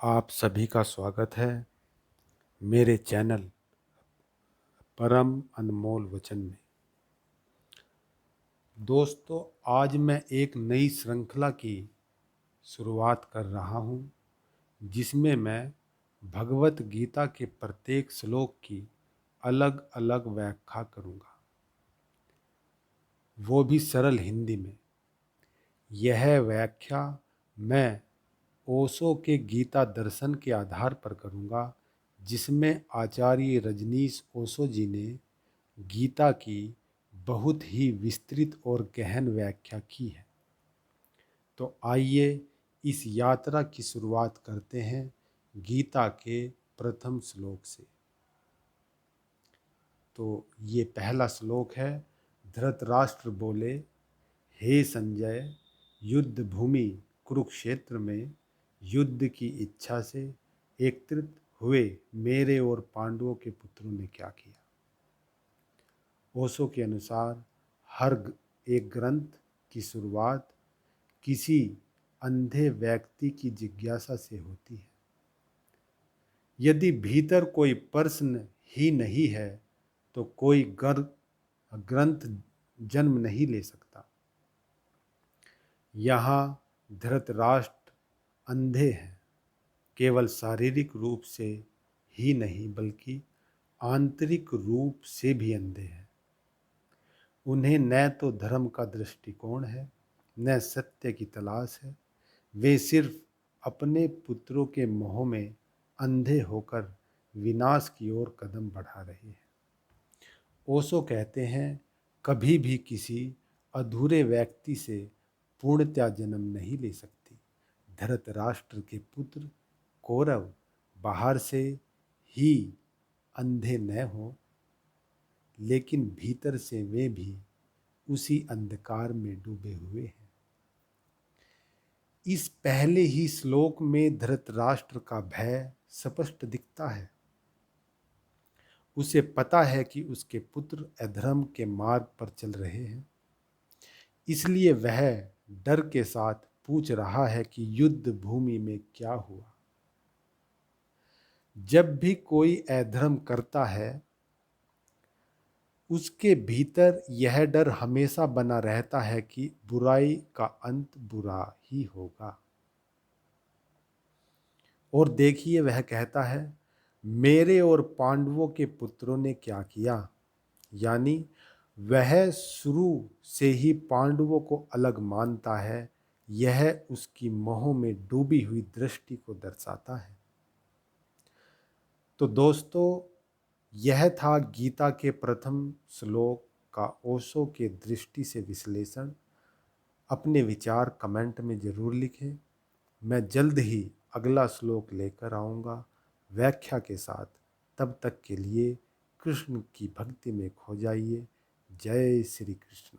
आप सभी का स्वागत है मेरे चैनल परम अनमोल वचन में। दोस्तों, आज मैं एक नई श्रृंखला की शुरुआत कर रहा हूँ जिसमें मैं भगवत गीता के प्रत्येक श्लोक की अलग अलग व्याख्या करूँगा, वो भी सरल हिंदी में। यह व्याख्या मैं ओशो के गीता दर्शन के आधार पर करूँगा, जिसमें आचार्य रजनीश ओशो जी ने गीता की बहुत ही विस्तृत और गहन व्याख्या की है। तो आइए इस यात्रा की शुरुआत करते हैं गीता के प्रथम श्लोक से। तो ये पहला श्लोक है। धृतराष्ट्र बोले, हे संजय, युद्ध भूमि कुरुक्षेत्र में युद्ध की इच्छा से एकत्रित हुए मेरे और पांडवों के पुत्रों ने क्या किया। ओशो के अनुसार हर एक ग्रंथ की शुरुआत किसी अंधे व्यक्ति की जिज्ञासा से होती है। यदि भीतर कोई प्रश्न ही नहीं है तो कोई ग्रंथ जन्म नहीं ले सकता। यहाँ धृतराष्ट्र अंधे हैं, केवल शारीरिक रूप से ही नहीं बल्कि आंतरिक रूप से भी अंधे हैं। उन्हें न तो धर्म का दृष्टिकोण है, न सत्य की तलाश है। वे सिर्फ अपने पुत्रों के मोह में अंधे होकर विनाश की ओर कदम बढ़ा रहे हैं। ओशो कहते हैं, कभी भी किसी अधूरे व्यक्ति से पूर्णतया जन्म नहीं ले सकती। धृतराष्ट्र के पुत्र कौरव बाहर से ही अंधे न हो, लेकिन भीतर से वे भी उसी अंधकार में डूबे हुए हैं। इस पहले ही श्लोक में धृतराष्ट्र का भय स्पष्ट दिखता है। उसे पता है कि उसके पुत्र अधर्म के मार्ग पर चल रहे हैं, इसलिए वह डर के साथ पूछ रहा है कि युद्ध भूमि में क्या हुआ। जब भी कोई अधर्म करता है, उसके भीतर यह डर हमेशा बना रहता है कि बुराई का अंत बुरा ही होगा। और देखिए, वह कहता है, मेरे और पांडवों के पुत्रों ने क्या किया। यानी वह शुरू से ही पांडवों को अलग मानता है। यह उसकी मोह में डूबी हुई दृष्टि को दर्शाता है। तो दोस्तों, यह था गीता के प्रथम श्लोक का ओशो के दृष्टि से विश्लेषण। अपने विचार कमेंट में ज़रूर लिखें। मैं जल्द ही अगला श्लोक लेकर आऊँगा व्याख्या के साथ। तब तक के लिए कृष्ण की भक्ति में खो जाइए। जय श्री कृष्ण।